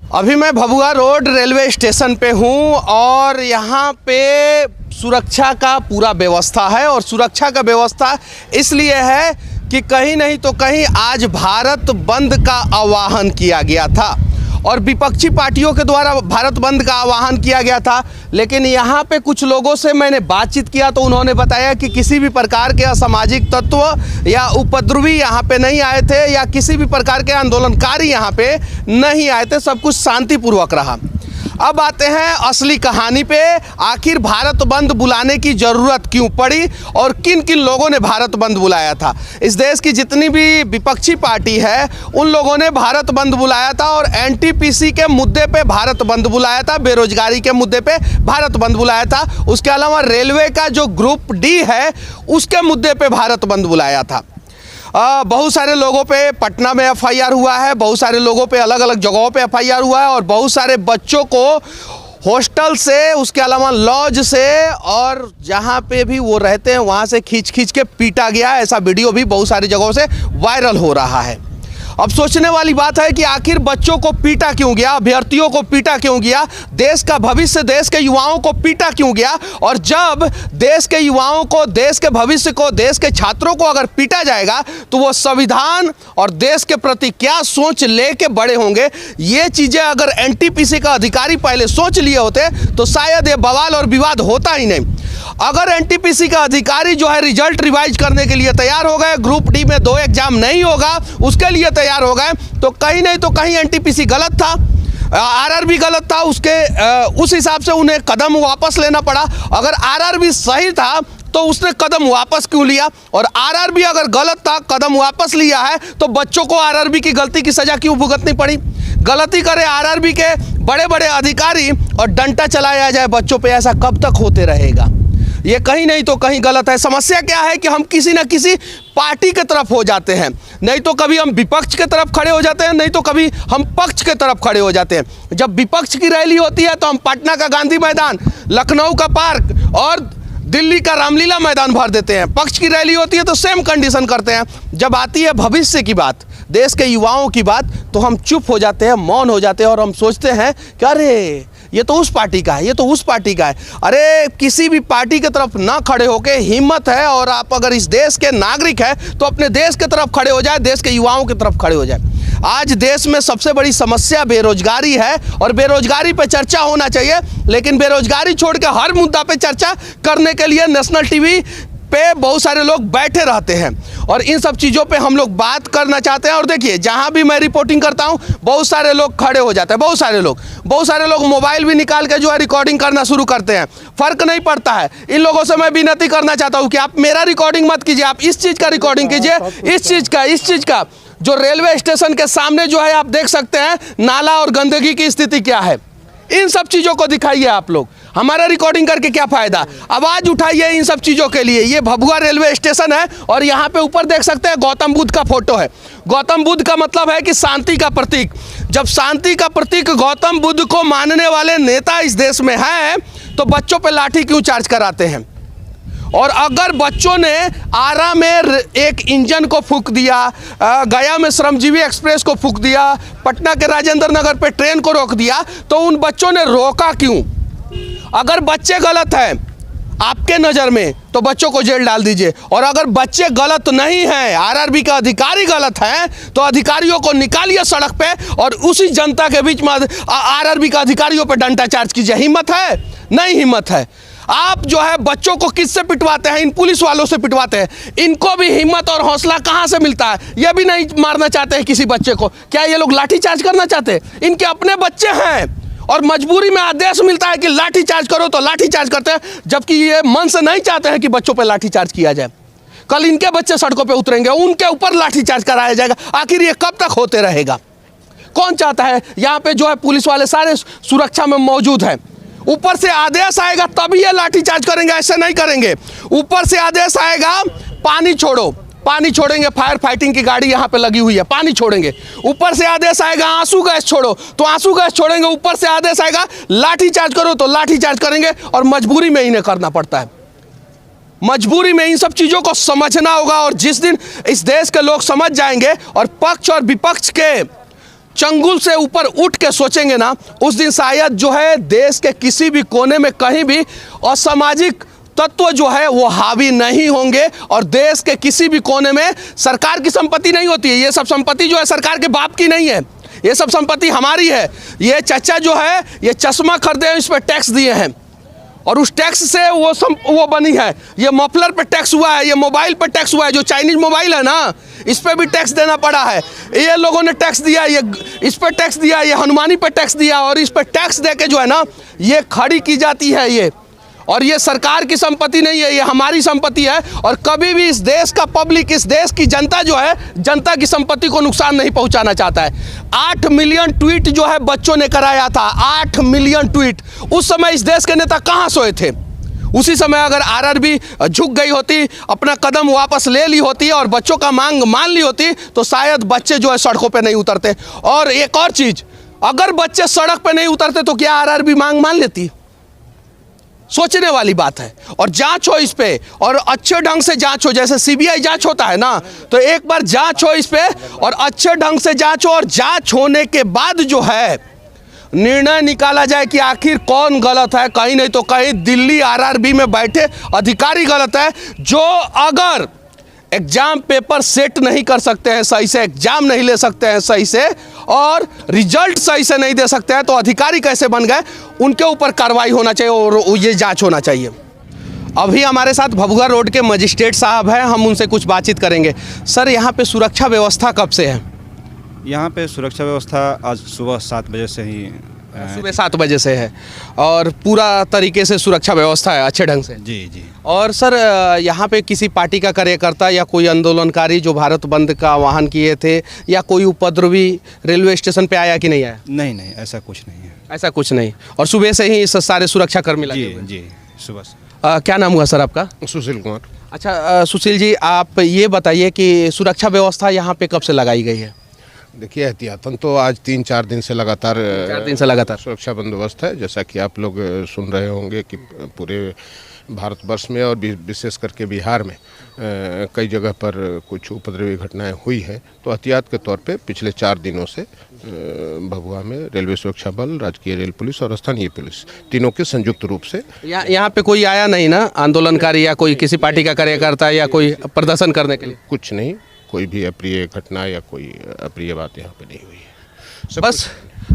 अभी मैं Bhabua road railway station पे हूँ और यहाँ पे सुरक्षा का पूरा व्यवस्था है। और सुरक्षा का व्यवस्था इसलिए है कि कहीं नहीं तो कहीं आज भारत बंद का आह्वान किया गया था और विपक्षी पार्टियों के द्वारा भारत बंद का आह्वान किया गया था। लेकिन यहाँ पे कुछ लोगों से मैंने बातचीत किया तो उन्होंने बताया कि किसी भी प्रकार के असामाजिक तत्व या उपद्रवी यहाँ पे नहीं आए थे या किसी भी प्रकार के आंदोलनकारी यहाँ पे नहीं आए थे, सब कुछ शांतिपूर्वक रहा। अब आते हैं असली कहानी पे, आखिर भारत बंद बुलाने की ज़रूरत क्यों पड़ी और किन किन लोगों ने भारत बंद बुलाया था। इस देश की जितनी भी विपक्षी पार्टी है उन लोगों ने भारत बंद बुलाया था और एनटीपीसी के मुद्दे पे भारत बंद बुलाया था, बेरोजगारी के मुद्दे पे भारत बंद बुलाया था। उसके अलावा रेलवे का जो ग्रुप डी है उसके मुद्दे पे भारत बंद बुलाया था। बहुत सारे लोगों पे पटना में एफआईआर हुआ है, बहुत सारे लोगों पे अलग अलग जगहों पे एफआईआर हुआ है और बहुत सारे बच्चों को हॉस्टल से, उसके अलावा लॉज से और जहाँ पे भी वो रहते हैं वहाँ से खींच खींच के पीटा गया। ऐसा वीडियो भी बहुत सारी जगहों से वायरल हो रहा है। अब सोचने वाली बात है कि आखिर बच्चों को पीटा क्यों गया, अभ्यर्थियों को पीटा क्यों गया, देश का भविष्य, देश के युवाओं को पीटा क्यों गया। और जब देश के युवाओं को, देश के भविष्य को, देश के छात्रों को अगर पीटा जाएगा तो वो संविधान और देश के प्रति क्या सोच लेके बड़े होंगे। ये चीज़ें अगर एनटीपीसी का अधिकारी पहले सोच लिए होते तो शायद ये बवाल और विवाद होता ही नहीं। अगर एनटीपीसी का अधिकारी जो है रिजल्ट रिवाइज करने के लिए तैयार हो गए, ग्रुप डी में 2 एग्जाम नहीं होगा उसके लिए तैयार हो गए, तो कहीं नहीं तो कहीं एनटीपीसी गलत था, आरआरबी गलत था। उस हिसाब से उन्हें कदम वापस लेना पड़ा। अगर आरआरबी सही था तो उसने कदम वापस क्यों लिया, और आरआरबी अगर गलत था, कदम वापस लिया है, तो बच्चों को आरआरबी की गलती की सज़ा क्यों भुगतनी पड़ी। गलती करे आरआरबी के बड़े बड़े अधिकारी और डंडा चलाया जाए बच्चों पे, ऐसा कब तक होते रहेगा। ये कहीं नहीं तो कहीं गलत है। समस्या क्या है कि हम किसी न किसी पार्टी के तरफ हो जाते हैं, नहीं तो कभी हम विपक्ष के तरफ खड़े हो जाते हैं, नहीं तो कभी हम पक्ष के तरफ खड़े हो जाते हैं। जब विपक्ष की रैली होती है तो हम पटना का गांधी मैदान, लखनऊ का पार्क और दिल्ली का रामलीला मैदान भर देते हैं। पक्ष की रैली होती है तो सेम कंडीशन करते हैं। जब आती है भविष्य की बात, देश के युवाओं की बात, तो हम चुप हो जाते हैं, मौन हो जाते हैं और हम सोचते हैं कि अरे ये तो उस पार्टी का है, ये तो उस पार्टी का है। अरे किसी भी पार्टी की तरफ ना खड़े होके, हिम्मत है और आप अगर इस देश के नागरिक हैं तो अपने देश की तरफ खड़े हो जाए, देश के युवाओं की तरफ खड़े हो जाए। आज देश में सबसे बड़ी समस्या बेरोजगारी है और बेरोजगारी पे चर्चा होना चाहिए, लेकिन बेरोजगारी छोड़ के हर मुद्दा पे चर्चा करने के लिए नेशनल टीवी पे बहुत सारे लोग बैठे रहते हैं और इन सब चीज़ों पे हम लोग बात करना चाहते हैं। और देखिए, जहाँ भी मैं रिपोर्टिंग करता हूँ बहुत सारे लोग खड़े हो जाते हैं, बहुत सारे लोग मोबाइल भी निकाल के जो है रिकॉर्डिंग करना शुरू करते हैं। फ़र्क नहीं पड़ता है। इन लोगों से मैं विनती करना चाहता हूँ कि आप मेरा रिकॉर्डिंग मत कीजिए, आप इस चीज़ का रिकॉर्डिंग कीजिए, इस चीज़ का जो रेलवे स्टेशन के सामने जो है आप देख सकते हैं नाला और गंदगी की स्थिति क्या है, इन सब चीज़ों को दिखाइए आप लोग। हमारा रिकॉर्डिंग करके क्या फ़ायदा, आवाज़ उठाइए इन सब चीज़ों के लिए। ये भभुआ रेलवे स्टेशन है और यहाँ पे ऊपर देख सकते हैं गौतम बुद्ध का फोटो है। गौतम बुद्ध का मतलब है कि शांति का प्रतीक। जब शांति का प्रतीक गौतम बुद्ध को मानने वाले नेता इस देश में हैं तो बच्चों पे लाठी क्यों चार्ज कराते हैं। और अगर बच्चों ने आरा में एक इंजन को फूंक दिया, गया में श्रमजीवी एक्सप्रेस को फूंक दिया, पटना के राजेंद्र नगर पे ट्रेन को रोक दिया, तो उन बच्चों ने रोका क्यों। अगर बच्चे गलत हैं आपके नज़र में तो बच्चों को जेल डाल दीजिए, और अगर बच्चे गलत नहीं हैं, आरआरबी का अधिकारी गलत हैं, तो अधिकारियों को निकालिए सड़क पे और उसी जनता के बीच में आरआरबी का अधिकारियों पे डंडा चार्ज कीजिए। हिम्मत है? नहीं हिम्मत है। आप जो है बच्चों को किससे पिटवाते हैं, इन पुलिस वालों से पिटवाते हैं। इनको भी हिम्मत और हौसला कहाँ से मिलता है, ये भी नहीं मारना चाहते हैं किसी बच्चे को। क्या ये लोग लाठी चार्ज करना चाहते हैं? इनके अपने बच्चे हैं और मजबूरी में आदेश मिलता है कि लाठी चार्ज करो तो लाठी चार्ज करते हैं, जबकि ये मन से नहीं चाहते हैं कि बच्चों पे लाठी चार्ज किया जाए। कल इनके बच्चे सड़कों पे उतरेंगे, उनके ऊपर लाठी चार्ज कराया जाएगा। आखिर ये कब तक होते रहेगा। कौन चाहता है। यहाँ पे जो है पुलिस वाले सारे सुरक्षा में मौजूद हैं। ऊपर से आदेश आएगा तभी ये लाठी चार्ज करेंगे, ऐसे नहीं करेंगे। ऊपर से आदेश आएगा पानी छोड़ो, पानी छोड़ेंगे, फायर फाइटिंग की गाड़ी यहाँ पे लगी हुई है, पानी छोड़ेंगे। ऊपर से आदेश आएगा आंसू गैस छोड़ो तो आंसू गैस छोड़ेंगे। ऊपर से आदेश आएगा लाठी चार्ज करो तो लाठी चार्ज करेंगे, और मजबूरी में इन्हें करना पड़ता है। मजबूरी में इन सब चीज़ों को समझना होगा। और जिस दिन इस देश के लोग समझ जाएंगे और पक्ष और विपक्ष के चंगुल से ऊपर उठ के सोचेंगे ना, उस दिन शायद जो है देश के किसी भी कोने में कहीं भी असामाजिक तत्व जो है वो हावी नहीं होंगे और देश के किसी भी कोने में सरकार की संपत्ति नहीं होती है। ये सब संपत्ति जो है सरकार के बाप की नहीं है, ये सब संपत्ति हमारी है। ये चचा जो है ये चश्मा खरीदे हैं, इस पर टैक्स दिए हैं और उस टैक्स से वो बनी है। ये मफलर पे टैक्स हुआ है, ये मोबाइल पे टैक्स हुआ है, जो चाइनीज मोबाइल है ना इस पे भी टैक्स देना पड़ा है। ये लोगों ने टैक्स दिया, ये इस पे टैक्स दिया, ये हनुमानी पे टैक्स दिया और इस पे टैक्स दे के जो है ना ये खड़ी की जाती है ये। और ये सरकार की संपत्ति नहीं है, ये हमारी संपत्ति है। और कभी भी इस देश का पब्लिक, इस देश की जनता जो है जनता की संपत्ति को नुकसान नहीं पहुंचाना चाहता है। 8 मिलियन ट्वीट जो है बच्चों ने कराया था, 8 मिलियन ट्वीट। उस समय इस देश के नेता कहां सोए थे? उसी समय अगर आरआरबी झुक गई होती, अपना कदम वापस ले ली होती और बच्चों का मांग मान ली होती तो शायद बच्चे जो है सड़कों पे नहीं उतरते। और एक और चीज, अगर बच्चे सड़क पे नहीं उतरते तो क्या आरआरबी मांग मान लेती? सोचने वाली बात है। और जांच हो इस पे और अच्छे ढंग से जांच हो, जैसे सीबीआई जांच होता है ना, तो एक बार जांच हो इस पे और अच्छे ढंग से जांच हो और जांच होने के बाद जो है निर्णय निकाला जाए कि आखिर कौन गलत है। कहीं नहीं तो कहीं दिल्ली आरआरबी में बैठे अधिकारी गलत है, जो अगर एग्जाम पेपर सेट नहीं कर सकते हैं सही से, एग्जाम नहीं ले सकते हैं सही से और रिजल्ट सही से नहीं दे सकते हैं, तो अधिकारी कैसे बन गए? उनके ऊपर कार्रवाई होना चाहिए और ये जांच होना चाहिए। अभी हमारे साथ भभुआ रोड के मजिस्ट्रेट साहब हैं, हम उनसे कुछ बातचीत करेंगे। सर, यहाँ पे सुरक्षा व्यवस्था कब से है? यहाँ पे सुरक्षा व्यवस्था आज सुबह 7 बजे से ही सुबह 7 बजे से है और पूरा तरीके से सुरक्षा व्यवस्था है अच्छे ढंग से? जी जी। और सर, यहाँ पे किसी पार्टी का कार्यकर्ता या कोई आंदोलनकारी जो भारत बंद का आह्वान किए थे या कोई उपद्रवी रेलवे स्टेशन पे आया कि नहीं आया? नहीं नहीं, ऐसा कुछ नहीं है। ऐसा कुछ नहीं। और सुबह से ही सारे सुरक्षा कर्मी लगे हुए? जी, सुबह से। क्या नाम हुआ सर आपका? सुशील कुमार। अच्छा सुशील जी, आप ये बताइए कि सुरक्षा व्यवस्था यहाँ पे कब से लगाई गई है? देखिए, एहतियातन तो आज 3-4 दिन से लगातार सुरक्षा बंदोबस्त है। जैसा कि आप लोग सुन रहे होंगे कि पूरे भारतवर्ष में और विशेष करके बिहार में कई जगह पर कुछ उपद्रवी घटनाएं हुई हैं, तो एहतियात के तौर पे पिछले 4 दिनों से भभुआ में रेलवे सुरक्षा बल, राजकीय रेल पुलिस और स्थानीय पुलिस तीनों के संयुक्त रूप से। यहाँ पे कोई आया नहीं ना, आंदोलनकारी या कोई किसी पार्टी का कार्यकर्ता या कोई प्रदर्शन करने के लिए? कुछ नहीं, कोई भी अप्रिय घटना या कोई अप्रिय बात यहाँ पे नहीं हुई है।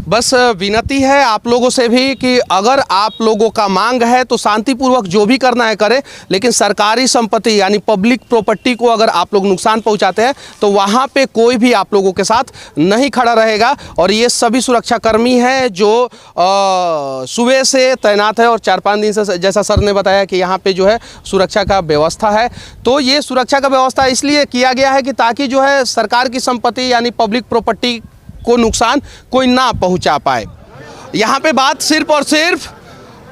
बस विनती है आप लोगों से भी कि अगर आप लोगों का मांग है तो शांतिपूर्वक जो भी करना है करें, लेकिन सरकारी संपत्ति यानी पब्लिक प्रॉपर्टी को अगर आप लोग नुकसान पहुंचाते हैं तो वहां पे कोई भी आप लोगों के साथ नहीं खड़ा रहेगा। और ये सभी सुरक्षाकर्मी हैं जो सुबह से तैनात है और 4-5 दिन से, जैसा सर ने बताया कि यहाँ पे जो है सुरक्षा का व्यवस्था है। तो ये सुरक्षा का व्यवस्था इसलिए किया गया है कि ताकि जो है सरकार की संपत्ति यानी पब्लिक प्रॉपर्टी को नुकसान कोई ना पहुंचा पाए। यहाँ पे बात सिर्फ और सिर्फ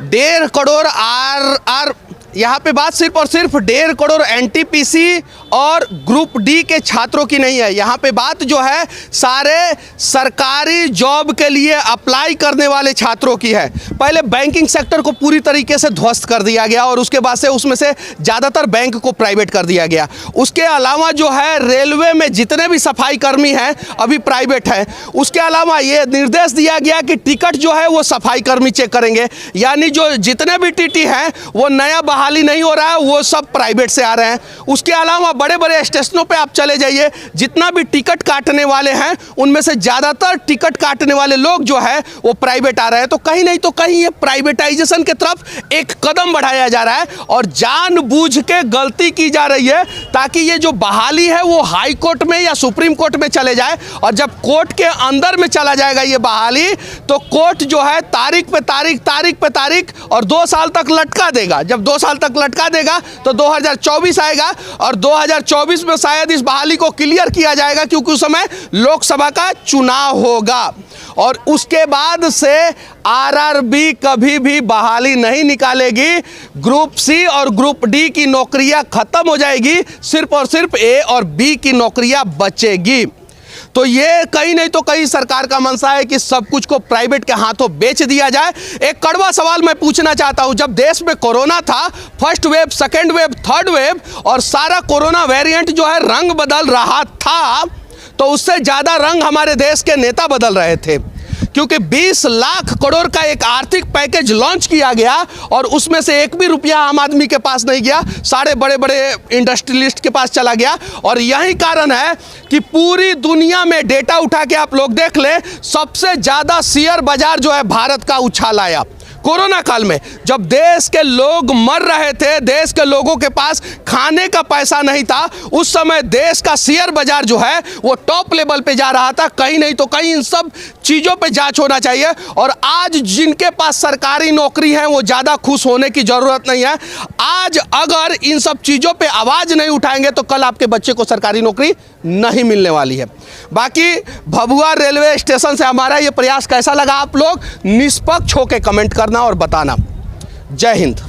1.5 करोड़ यहाँ पे बात सिर्फ और सिर्फ 1.5 करोड़ एनटीपीसी और ग्रुप डी के छात्रों की नहीं है। यहाँ पे बात जो है सारे सरकारी जॉब के लिए अप्लाई करने वाले छात्रों की है। पहले बैंकिंग सेक्टर को पूरी तरीके से ध्वस्त कर दिया गया और उसके बाद से उसमें से ज़्यादातर बैंक को प्राइवेट कर दिया गया। उसके अलावा जो है रेलवे में जितने भी सफाई कर्मी हैं अभी प्राइवेट हैं। उसके अलावा ये निर्देश दिया गया कि टिकट जो है वो सफाई कर्मी चेक करेंगे, यानी जो जितने भी टीटी हैं वो नया बहाली नहीं हो रहा है, वो सब प्राइवेट से आ रहे हैं। उसके अलावा बड़े बड़े स्टेशनों पे आप चले जाइए, जितना भी टिकट काटने वाले हैं उनमें से ज़्यादातर टिकट काटने वाले लोग जो है वो प्राइवेट आ रहे हैं। तो कहीं नहीं तो कहीं ये प्राइवेटाइजेशन की तरफ एक कदम बढ़ाया जा रहा है और जानबूझ के गलती की जा रही है ताकि ये जो बहाली है वो हाई कोर्ट में या सुप्रीम कोर्ट में चले जाए। और जब कोर्ट के अंदर में चला जाएगा ये बहाली तो कोर्ट जो है तारीख पे तारीख और 2 साल तक लटका देगा। जब 2 साल तक लटका देगा तो 2024 आएगा और 2024 में शायद इस बहाली को क्लियर किया जाएगा, क्योंकि उस समय लोकसभा का चुनाव होगा। और उसके बाद से आरआरबी कभी भी बहाली नहीं निकालेगी। ग्रुप सी और ग्रुप डी की नौकरियां खत्म हो जाएगी, सिर्फ और सिर्फ ए और बी की नौकरियां बचेगी। तो ये कहीं नहीं तो कहीं सरकार का मंशा है कि सब कुछ को प्राइवेट के हाथों बेच दिया जाए। एक कड़वा सवाल मैं पूछना चाहता हूं, जब देश में कोरोना था, first wave, second wave, third wave और सारा कोरोना वेरिएंट जो है रंग बदल रहा था, तो उससे ज़्यादा रंग हमारे देश के नेता बदल रहे थे, क्योंकि 20 लाख करोड़ का एक आर्थिक पैकेज लॉन्च किया गया और उसमें से एक भी रुपया आम आदमी के पास नहीं गया, सारे बड़े बड़े इंडस्ट्रियलिस्ट के पास चला गया। और यही कारण है कि पूरी दुनिया में डेटा उठा के आप लोग देख लें, सबसे ज़्यादा शेयर बाजार जो है भारत का उछाल आया कोरोना काल में। जब देश के लोग मर रहे थे, देश के लोगों के पास खाने का पैसा नहीं था, उस समय देश का शेयर बाजार जो है वो टॉप लेवल पे जा रहा था। कहीं नहीं तो कहीं इन सब चीज़ों पे जांच होना चाहिए। और आज जिनके पास सरकारी नौकरी है वो ज़्यादा खुश होने की ज़रूरत नहीं है। आज अगर इन सब चीज़ों पे आवाज़ नहीं उठाएंगे तो कल आपके बच्चे को सरकारी नौकरी नहीं मिलने वाली है। बाकी भभुआ रेलवे स्टेशन से हमारा ये प्रयास कैसा लगा, आप लोग निष्पक्ष होकर कमेंट करना और बताना। जय हिंद।